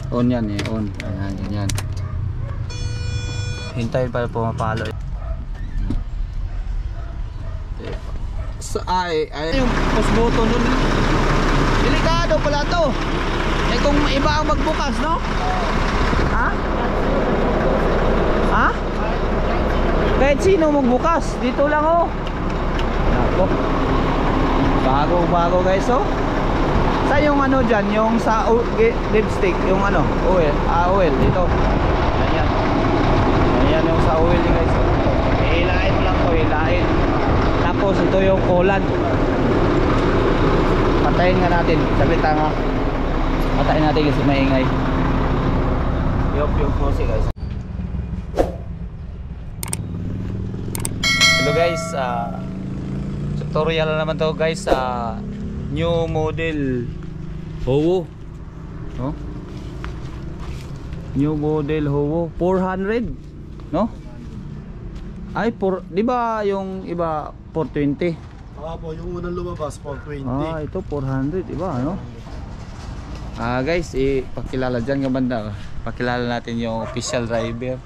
On yan eh, on. Ayan, ganyan. Hintayin para pumapalo. Ay, yung push button nun. Delikado pala to. Eh kung iba ang magbukas, no? Ha? Ha? Kahit sino magbukas. Dito lang oh. Nako. Bago guys oh. Sa yung ano dyan, yung sa lipstick, yung ano, oil, oil dito. Ayan. Ayan yung sa oil guys. Hilain mo lang to, hilain. Tapos ito yung ulan. Patayin nga natin. Saglit nga. Patayin natin kasi maingay. Yung close guys. Hello guys, tutorial na naman to guys sa new model Howo. No? New model Howo 400, no? Ay, di ba yung iba 420? Po, yung unang lumabas 420. Ito 400, iba ano? Guys, pakilala dyan ka banda. Pakilala natin yung official driver.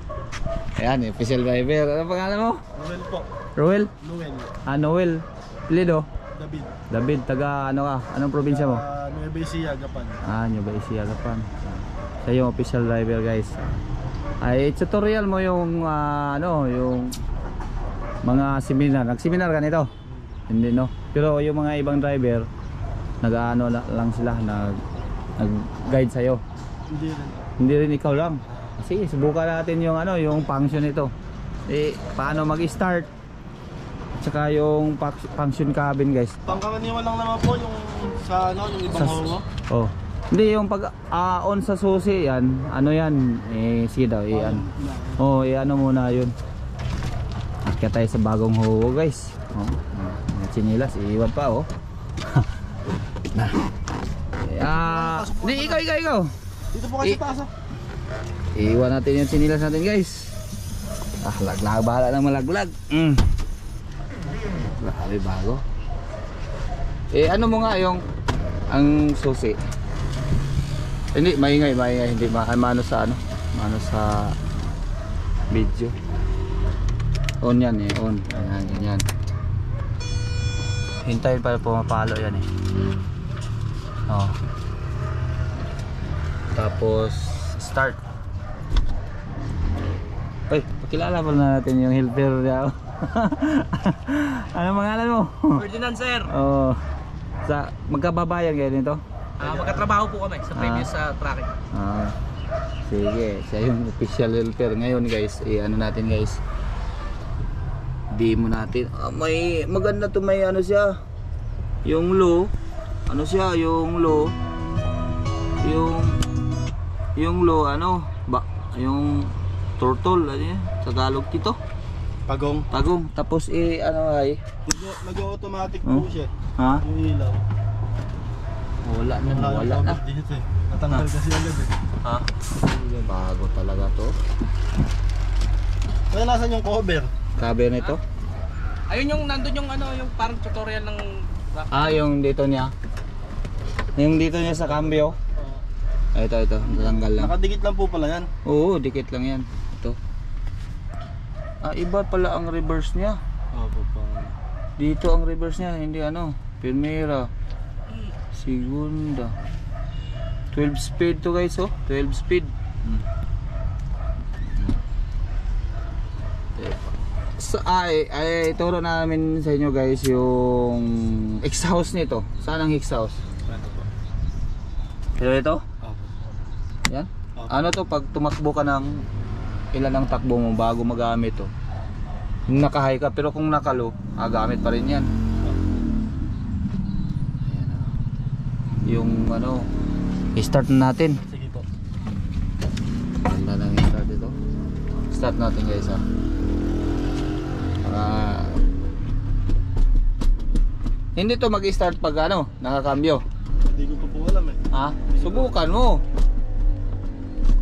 Ayan, official driver. Ano pangalan mo? Noel po. Roel? Noel. Noel. Pilido? David. David, taga ano ka? Anong probinsya mo? Nueva Ecija, Gapan. Nueva Ecija, Gapan. Siya yung official driver guys. Ay, tutorial mo yung ano, yung mga seminar. Nag-seminar ka nito? Hindi no. Pero yung mga ibang driver nag-ano lang sila, nag-guide sa'yo. Hindi rin. Hindi rin ikaw lang. Sige, subukan natin yung ano, yung function nito. Paano mag-start? At saka yung function cabin guys. Pangkaraniwan lang naman po yung sa ano, yung ibang Howo. Oh. Hindi yung pag on sa susi yan, ano yan, sige daw, ano muna yun. Akya tayo sa bagong Howo guys. Chinilas, iiwan pa oh. Ikaw. Dito po kasi taas. Iiwan natin yung chinilas natin guys. Laglag, bahala na malaglag. Grabe bago. Ano mo nga yung ang susi? Hindi, maingay, hindi mano sa ano, mano sa video. On yan on. Ayan, ganyan. Hintayin para pumapalo yan Oh. Tapos start. Ay, pakilala pa na natin yung helper niya. Ano pangalan mo? Ferdinand sir. Magkababayan kayo nito? Magkatrabaho po kami sa previous tracking. Sige, siya yung official helper. Ngayon guys, ano natin guys, demo natin. May maganda to, may ano siya, yung low, ano siya, yung low, yung low, ano ba, yung turtle, ano yan, Tagalog dito? Pagong. Tapos ano ay nag-automatic po siya. Yung ilaw. Wala na. Dito natanggal kasi agad Bago talaga to. Kaya nasan yung cover? Cover nito? Ayun yung nandun yung ano, yung parang tutorial ng yung dito niya. Yung dito niya sa cambio. Ito, natanggal lang. Nakadikit lang po pala yan. Oo, dikit lang yan. Ito. Iba pala ang reverse niya. Dito ang reverse niya, hindi ano, Primera, Segunda. 12 speed to guys, 12 speed. Ituro namin sa inyo guys yung exhaust nito. Saan ang exhaust? Pero ito? Yan? Ano to, pag tumakbo ka ng ilan ang takbo mo bago magamit to? Naka-high ka, pero kung naka-low, gamit pa rin yan. Ayan, yung ano, i-start na natin. Sige po. Ganda lang i-start ito. Start natin guys hindi to mag-start pag ano, nakakambyo. Hindi ko po alam Subukan mo.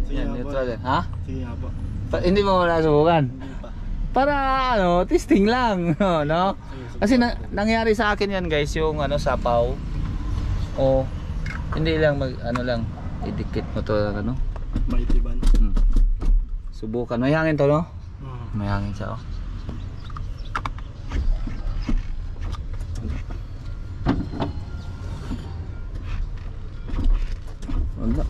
Sige yan, neutral yan. Sige nga po. Hindi mo na subukan? Para ano, testing lang. No? Kasi nangyari sa akin yan guys, yung ano, sapaw. Hindi lang ano lang, idikit mo to ano. Maitiban. Subukan. May hangin to, no? May hangin siya, oh. Wala.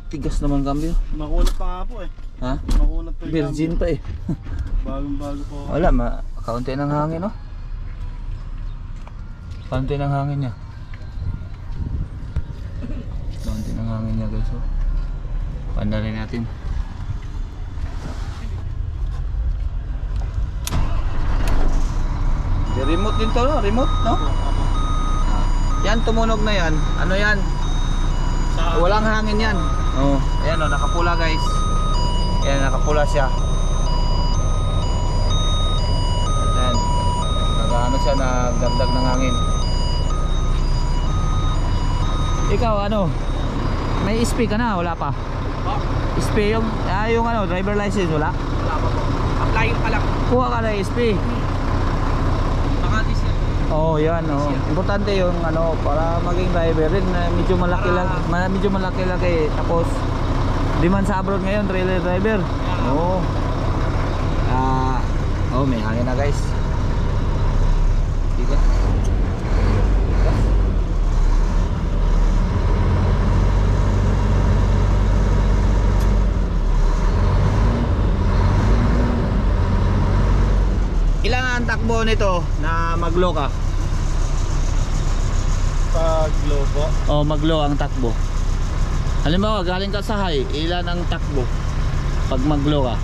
Tigas naman cambio. Makunat pa nga po eh. Ha? Makunat pa yung Virgin pa eh. bagong bago po. Wala, kaunti ng hangin, no? Kaunti ng hangin niya. Kaunti ng hangin niya, guys, oh. Pandarin natin. May remote din to, no? Remote, no? Yan, tumunog na yan. Ano yan? Walang hangin yan. Oh, ayan, oh, nakapula, guys. Ayan, nakapula siya. Ayan. Nag-ano siya, nagdagdag ng hangin. Ikaw, ano? May SP ka na? Wala pa? SP yung ano, driver license, wala? Wala pa po. Applying pa lang. Kuha ka na SP. Makati siya. Oh, yan, oh. Importante yung ano para maging driver rin, medyo malaki laki tapos di man sa abroad ngayon, trailer driver. Oh. Oh, may hangin na, guys. Diba? Ilan ang takbo nito na maglo ka? Pag lobo. Oh, maglo ang takbo. Halimbawa, galing ka sa high, ilan ang takbo pag maglo ka?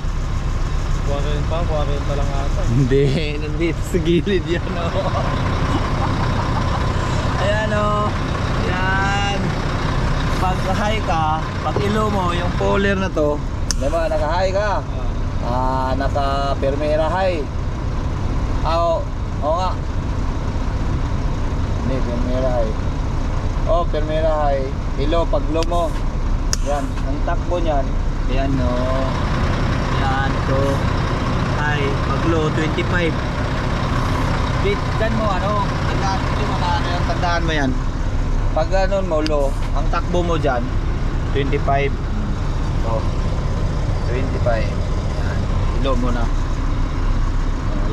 40 lang ata. Hindi, nandito sa gilid yan, oh. Ayan, oh. Yan. Pag high ka, pag ilo mo, yung poler na to, diba, naka-high ka? Naka-permera high. Oo nga. Hindi, permera high. Oh, permera high. Ilo, pag low mo. Yan, ang takbo niyan. Yan, no. Yan, to. High, pag low, 25. Dyan mo, ano, tandaan mo yan. Pag ganun mo, low, ang takbo mo dyan, 25. Oh, 25. Yan, ilo mo na.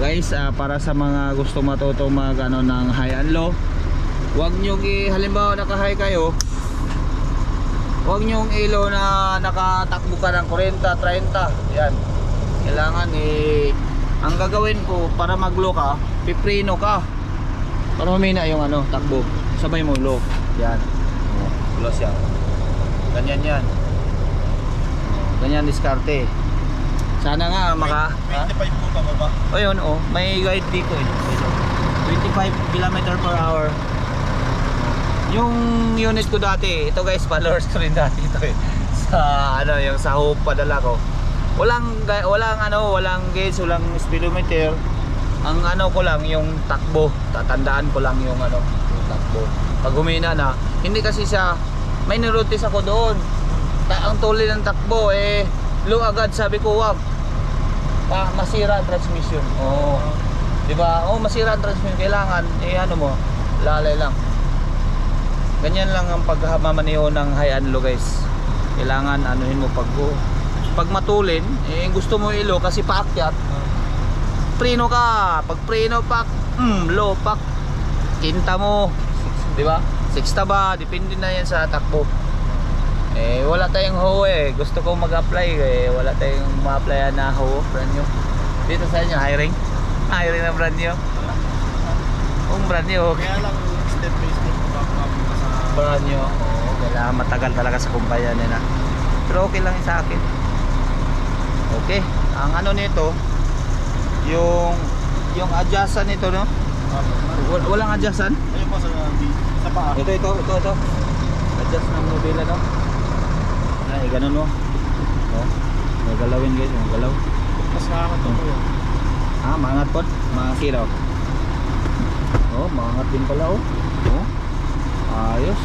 Guys, para sa mga gusto matuto mag ano ng high and low, huwag nyo halimbawa naka-high kayo, huwag nyo ilo na nakatakbo ka ng 40, 30. Yan. Kailangan ang gagawin ko para mag-low ka, piprino ka para humina yung ano, takbo. Sabay mo low. Yan. Low siya. Ganyan yan. Ganyan diskarte. Sana nga 25 po pa ba? O yun, oh, may guide dito eh. 25 km per hour. Yung unit ko dati, ito guys, followers ko rin dati ito eh. Sa ano, yung sa Hope padala ko. Walang gauge, walang speedometer. Ang ano ko lang yung takbo. Tatandaan ko lang yung ano, yung takbo. Pag humina na, hindi kasi siya may nirotis ako doon. Ang tuloy ng takbo low agad, sabi ko, wag. Masira ang transmission. Oh. 'Di ba? Oh, masira ang transmission, kailangan ano mo, lalay lang. Ganyan lang ang pagmamaneho ng high and low, guys. Kailangan anuhin mo pag matulin, gusto mo ilo kasi paakyat. Preno ka. Pag preno pak, low pak. Kinta mo, 'di ba? Sixta ba, depende na 'yan sa takbo. Wala tayong ho gusto ko mag-apply wala tayong ma-applyan na ho, brand new. Dito sa inyo, hiring na brand new. Kung brand new, Kaya lang step by step sa brand new. Kailangan matagal talaga sa kumpanya nila. Pero okay lang sa akin. Okay, ang ano nito, yung adjustan nito, no? Walang adjustan? ayun po sa paa. Ito. Adjust ng mobila, no? Ay, ganun mo. Oh, may galawin, guys, may galaw. Mas nakakata po yun. Maangat po, mga kiraw. Oh, maangat din pala, oh. Oh, ayos.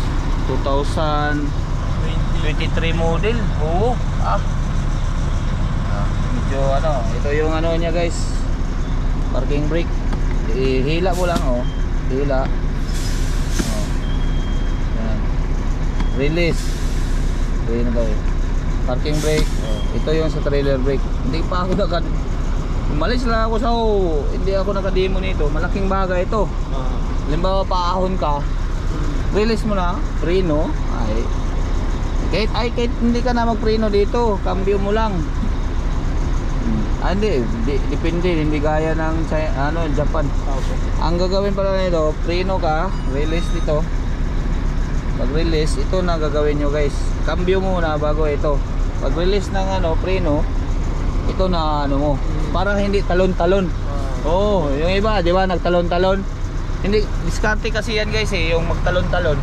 2023 model. Oo. Medyo ano, ito yung ano niya, guys. Parking brake. Hila mo lang, oh. Hila. Oh. Yan. Release. Ayun na ba eh. parking brake. Ito yung sa trailer brake. Hindi pa ako umalis lang ako sa hindi ako nakademo nito. Malaking bagay ito. Halimbawa paahon ka, release mo na, preno, kahit hindi ka na magpreno dito, cambio mo lang. Hindi, depende, hindi gaya ng Japan. Ang gagawin pala nito, preno ka, release dito. Pag release, ito na gagawin nyo guys. Cambio muna bago ito. Pag release ng preno, ito na mo, para hindi talon-talon. Yung iba, di ba, nagtalon-talon. Hindi, diskarte kasi yan guys yung magtalon-talon.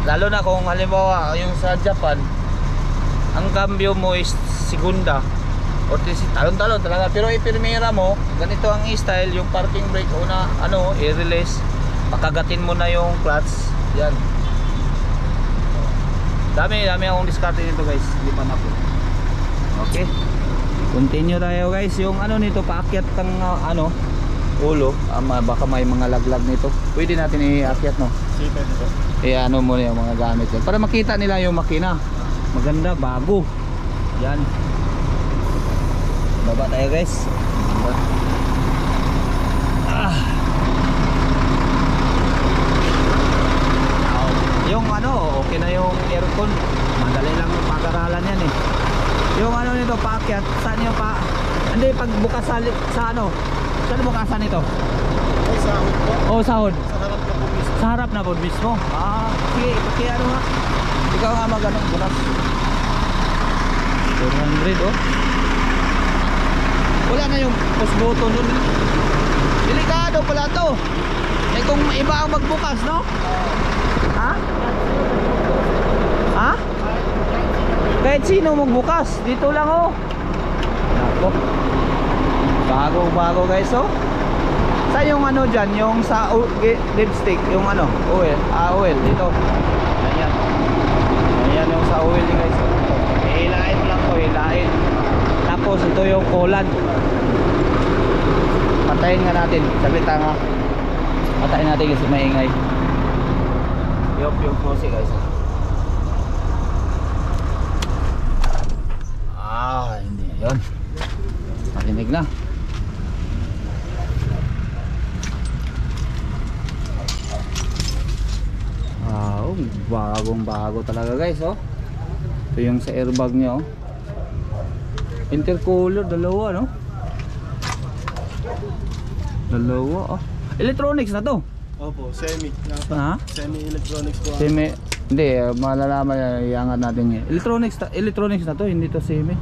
Lalo na kung halimbawa yung sa Japan, ang cambio mo is segunda o talon-talon talaga. Pero ipirmira mo, ganito ang style, yung parking brake una, i-release, pakagatin mo na yung clutch. Yan. Dami akong diskarte nito guys. Hindi pa na po. Okay. Continue tayo guys. Yung nito, paakyat ng ulo. Baka may mga laglag nito. Pwede natin i-akyat, no? Mo na yung mga gamit yan. Para makita nila yung makina. Maganda, bago. Yan. Baba tayo guys. Yung okay na yung aircon. Madali lang yung pag-aralan yan eh. Yung nito, paakyat. Saan yung hindi, pag bukas sa saan bukasan nito? Ay, sahod po. Sahod. Sa harap na po mismo. Sa harap na po mismo. Sige, nga. Ikaw nga mag-bukas. 400 Wala na yung push button nun. Delikado pala to. Kung iba ang magbukas, no? Kahit sino magbukas, dito lang Nako. Bago guys Sa yung dyan, yung sa dipstick, yung oil, oil dito. Ayan yung sa oil guys. Hilain mo lang to, hilain. Tapos ito yung coolant. Patayin nga natin, saglit nga. Patayin natin kasi maingay. Yung hose guys. Hindi yun. Marinig na. Bagong bago talaga guys Ito yung sa airbag nya Intercooler, dalawa no? Dalawa Electronics na to? Opo, semi. Semi-electronics po. Hindi, malalaman iangat natin yan. Electronics na to, hindi to semi.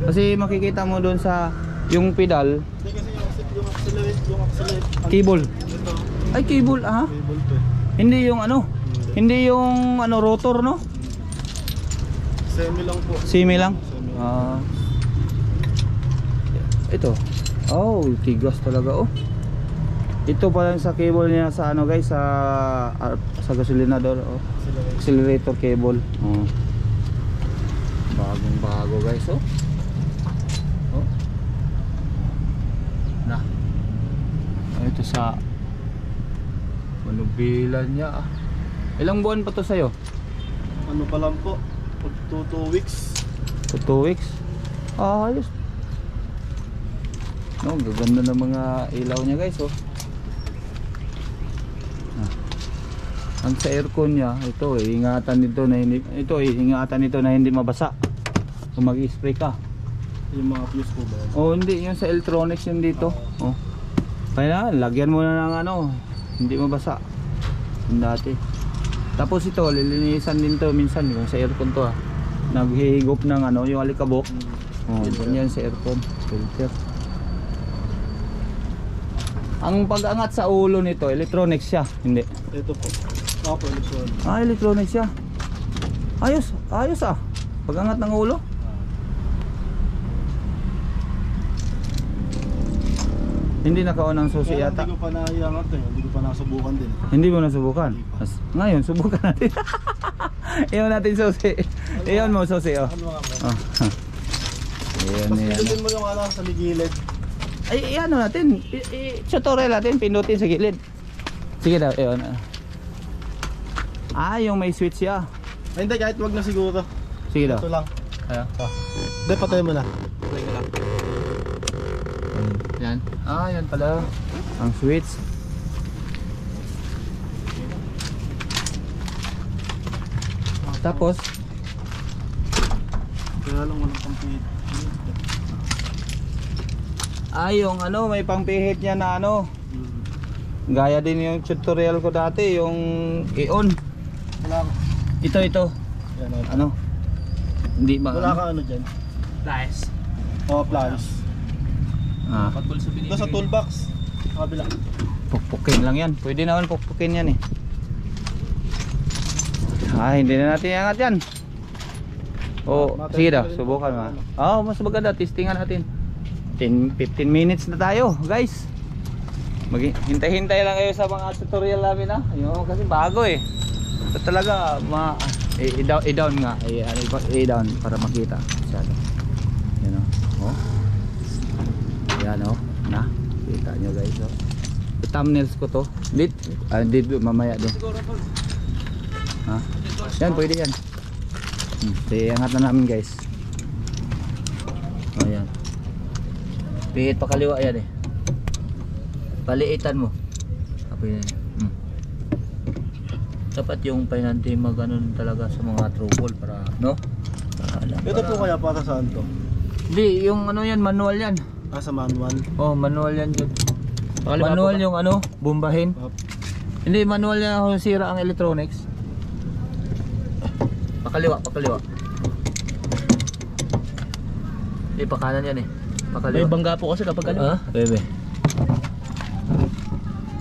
Kasi makikita mo doon sa yung pedal. Hindi kasi yung accelerate. Cable. Ito. Ay, cable, Cable to. Hindi yung hindi yung rotor, no? Semi lang po. Semi lang? Semi. Ito. Tigas talaga, Ito pa lang sa cable niya sa guys, sa gasolinador, accelerator cable. Bagong bago guys, Ito sa manubilan niya. Ilang buwan pa to sa'yo? Ano pa lang po? 2 weeks. 2 weeks? Ayos. Gaganda ng mga ilaw niya guys, Ang sa aircon niya, ito ingatan nito na hindi mabasa. Kung mag-spray ka. Yung mga fuse po ba? Hindi, yung sa electronics yun dito. Kaya lagyan mo na ng hindi mabasa. Yung dati. Tapos ito, lilinisan din to minsan yung sa aircon to naghihigop ng yung alikabok. Ganyan sa aircon, filter. Ang pag-angat sa ulo nito, electronics siya, hindi. Ito po. Electronics. Electronics siya. Ayos pag-angat ng ulo. Hindi naka-on ang susi yata. Hindi ko pa naiangat hindi ko pa nasubukan din. Hindi mo nasubukan? Ngayon, subukan natin. Iyon natin susi. Iyon mo susi, Ano nga ba? Iyon. Pindutin mo yung sa gilid. Ay, natin. Tutorial natin, pindutin sa gilid. Sige daw, iyon. Yung may switch siya. Ay, hindi, kahit wag na siguro. Sige daw. Ito lang. Ayan. Hindi, patay mo na. Play ka lang. Yan. Ah, yan pala. Ang switch. Tapos, Kaya lang walang pampihit. yung ano, may pangpihit niya na ano. Gaya din yung tutorial ko dati, yung i-on. Wala ka. Ito. Yan, Ano? Hindi ba? wala ka ano dyan. Nice. O, pliers. Ah, Pag-bulso Ito binibigay. sa toolbox. Sa kabila. pukpukin lang yan. Pwede naman pukpukin yan eh. Hindi na natin iangat yan. Sige daw, subukan mo. Mas maganda, testingan natin. 10-15 minutes na tayo, guys. Hintay-hintay lang kayo sa mga tutorial namin ha. Yung kasi bago eh. Ito talaga i-down nga, i-down para makita. Yan oh. Yan oh. Na, kita nyo guys oh. Thumbnails ko to. Dito mamaya din. Siguro pag Ha? Yan, pwede yan. Iangat na namin guys. Ayan. Pihit pa kaliwa yan eh. Paliitan mo. Kapag yan. Dapat yung painante maganon talaga sa mga trouble para, no? Ito po kaya para saan to? Hindi, yung ano yan, manual yan. Sa manual. Oh, manual yan dyan. Pakaliwa Manual po ba? yung ano, bombahin. Up. Hindi, manual yan kung sira ang electronics. Pakaliwa. Hindi, pakanan yan eh. Pakaliwa. may bangga po kasi kapag kaliwa. Bebe.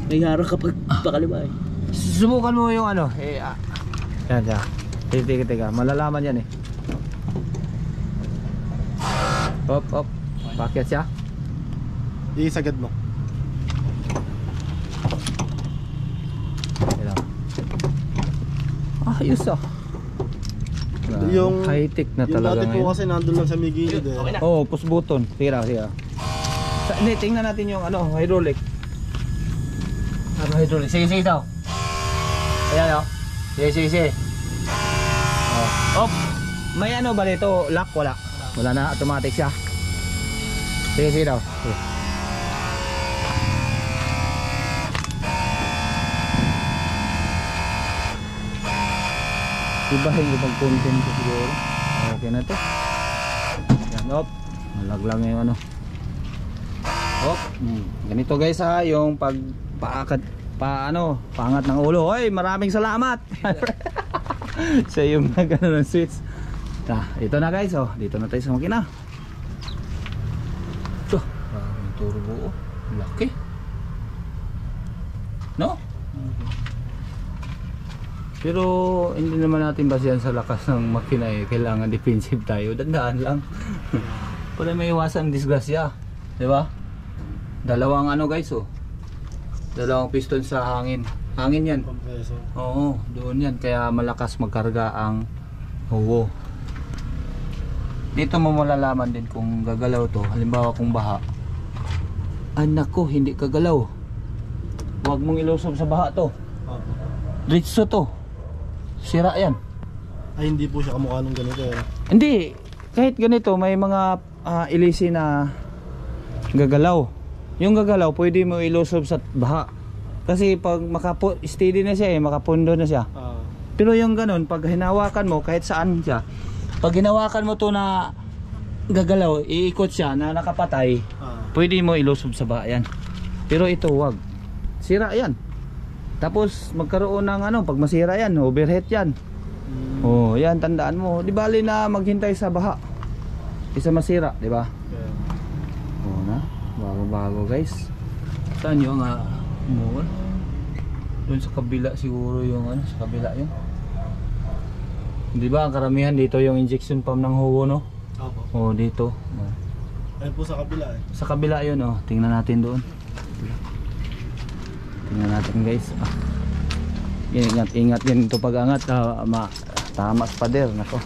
May harang kapag pakaliwa eh. Subukan mo yung ano, yan. Teka, malalaman yan eh. Op. Paket siya. Isagad mo. Ayos ah. Yung high-tech na yung talaga dati po ngayon. kasi nandun lang sa may gilid eh. Okay na. Oh, push button. Tira. Hindi, tingnan natin yung ano, hydraulic. Hydraulic. Sige daw. Ayan oh. Sige. Oh. May ano ba dito? Lock? Wala. Wala na, automatic siya. Sige daw. Sige. Ibahin ko pag-content ko siguro. Okay na to. Yan, op. Malaglang yung ano. Op. Ganito guys ha, yung paangat ng ulo. Hoy, maraming salamat. Siya yung nagano ng switch. Ito na guys, oh. Dito na tayo sa makina. Ito, maraming turbo, oh. Laki. No? Pero hindi naman natin basihan sa lakas ng makina eh. Kailangan defensive tayo. Dandaan lang. Para may iwasan disgrasya. Diba? Dalawang ano guys oh. Dalawang piston sa hangin. Hangin yan. Compressor. Oo, doon yan. Kaya malakas magkarga ang huwo. Dito mo malalaman din kung gagalaw to. Halimbawa kung baha. Anak ko, hindi kagalaw. Huwag mong ilusob sa baha to. Ritso to. Sira yan. Ay hindi po siya kamukha nung ganito eh. Hindi. Kahit ganito may mga ilisi na gagalaw. Yung gagalaw pwede mo ilusob sa baha. Kasi pag steady na siya makapundo na siya. Pero yung ganun, pag hinawakan mo kahit saan siya, pag hinawakan mo to na gagalaw, iikot siya na nakapatay, pwede mo ilusob sa baha yan. Pero ito wag. Sira yan. Tapos magkaroon ng ano, pag masira yan, overheat yan. Oh, yan tandaan mo. Di bali na maghintay sa baha. Isa masira, di ba? Oh na, bago guys. Saan yung moon? Doon sa kabila siguro yung ano, sa kabila yun. Di ba ang karamihan dito yung injection pump ng huwo no? Oh, dito. Oh. Ayun po sa kabila eh. Sa kabila yun oh, tingnan natin doon. Tingnan natin guys. Ingat din ito pag angat. Tama sa pader. Nako.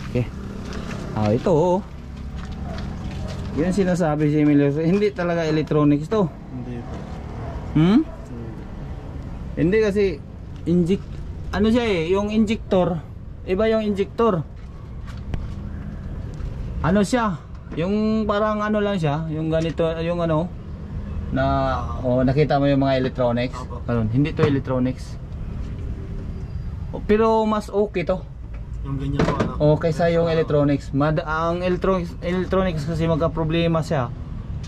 Okay. Ito oh. Yan sinasabi si Emilio. Hindi talaga electronics to. Hindi po. Hindi kasi ano siya eh. Yung injector Iba yung injector. Ano siya? Yung parang ano lang siya, yung ganito, yung ano na nakita mo yung mga electronics. Karon, hindi to electronics. Pero mas okay to. Yung ganyan po ano. Kaysa yung electronics. Ang electronics kasi magka-problema siya.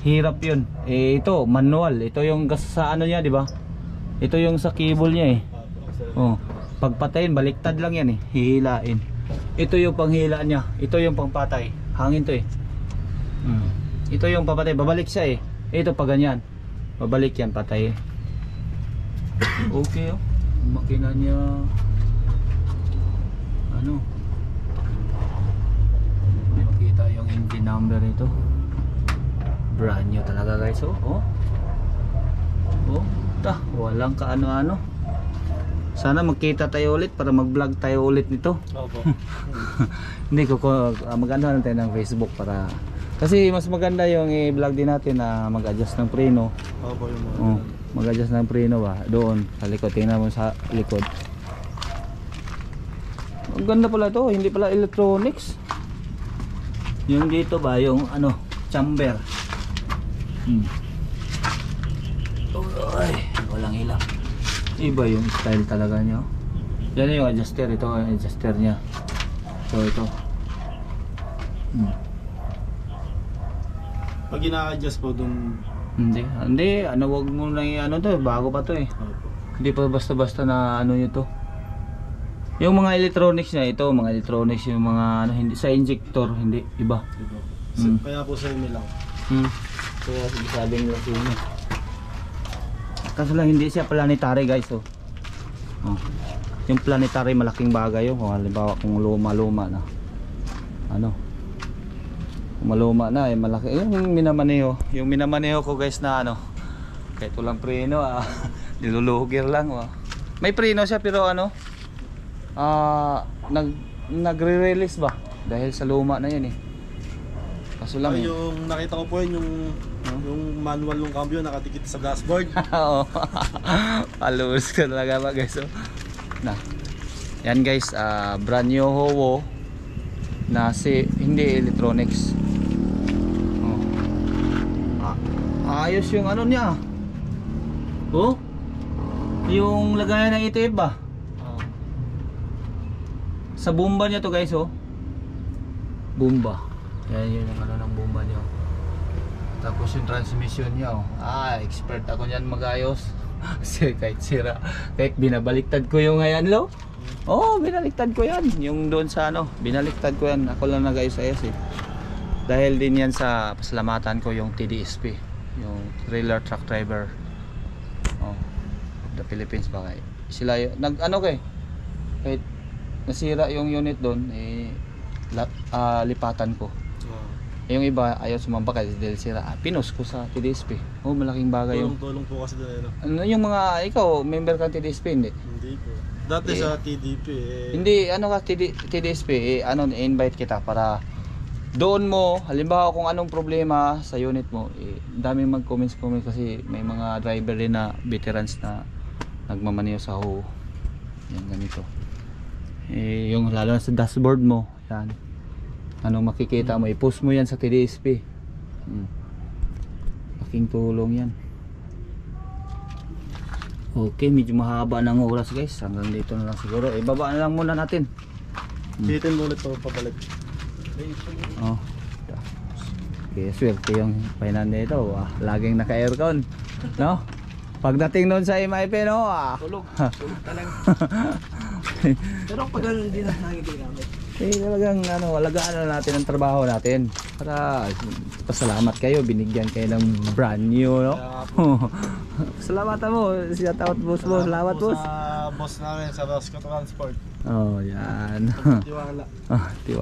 Hirap 'yun. Ito manual. Ito yung sa ano niya, 'di ba? Ito yung sa cable niya eh. Pagpatayin baliktad lang 'yan eh. Hihilain. Ito yung panghila niya. Ito yung pangpatay. Hangin to eh. Ito yung papatay. Babalik siya eh. Ito pa ganyan. Babalik yan, patay. Okay oh. Makina niya. Ano? Makita yung engine number nito. Brand new talaga guys oh. Walang kaano-ano. Sana magkita tayo ulit para mag-vlog tayo ulit nito. Opo. Hindi ko mag-ano natin ng Facebook para kasi mas maganda yung i-vlog din natin na mag-adjust ng preno. Opo yung Mag-adjust ng preno ba doon sa likod. Tingnan mo sa likod. Ang ganda pala to, hindi pala electronics. Yung dito ba yung ano, chamber. Ay, walang ilaw. Iba yung style talaga niya. Yan yung adjuster, ito yung adjuster niya. So ito. Pag ina-adjust po dun. Hindi, ano wag mo na ano to, bago pa to eh. Opo. Hindi pa basta-basta na ano nyo to. Yung mga electronics niya, ito mga electronics yung mga ano, hindi sa injector, hindi iba. Diba? Kaya po sa inyo lang. Kaya sabi nila sa inyo. Kaso lang hindi siya planetary guys oh. Yung planetary malaking bagay yun. Kung halimbawa kung luma-luma na ano, kung maluma na malaki. Yung minamaneho ko guys na ano, kahit walang preno nilulugir lang May preno siya pero ano nagre-release ba dahil sa luma na yun eh. Kaso lang yung nakita ko po yun yung manual ng cambio nakatikit sa dashboard. Oo. Palus ka talaga ba guys yan guys, brand new Howo na hindi electronics. Ayos yung ano niya. Yung lagayan ng ETF ba? Sa bomba niya to guys bomba. Yan yun yung ano ng bomba niya. Tapos yung transmission niya expert ako niyan magayos. Kasi kahit sira, kahit binabaliktad ko yung ayan binaliktad ko yan. Yung doon sa ano, binaliktad ko yan. Ako lang nag-ayos-ayos eh. Dahil din yan sa pasalamatan ko yung TDSP, yung trailer truck driver of the Philippines ba kayo. Sila kahit nasira yung unit doon lipatan ko. Yung iba ayaw sumamba kasi dahil sira. Pinos ko sa TDSP. Malaking bagay yung tulong po kasi doon ano yung mga ikaw member ka ng TDSP hindi? Hindi po. Dati sa TDP Hindi TDSP invite kita para doon mo halimbawa kung anong problema sa unit mo daming mag-comments kasi may mga driver din na veterans na nagmamaneho sa Howo. Yan ganito. Yung lalo na sa dashboard mo yan. Anong makikita mo, i-post mo yan sa TDSP. Laking tulong yan. Okay, medyo mahaba ng oras guys. Hanggang dito na lang siguro. Ibaba na lang muna natin. Titin mo ulit po pabalik. Okay, swerte yung painan nito. Laging naka-aircon, no? Pagdating doon sa MIP, no? Tulog talaga. Pero pag hindi na namin talagang alagaan na natin ang trabaho natin para pasalamat kayo, binigyan kayo ng brand new, no? Salamat mo, shout out boss mo. Salamat boss. Sa boss namin sa Rosco Transport. Yan. Tiwala. Tiwala.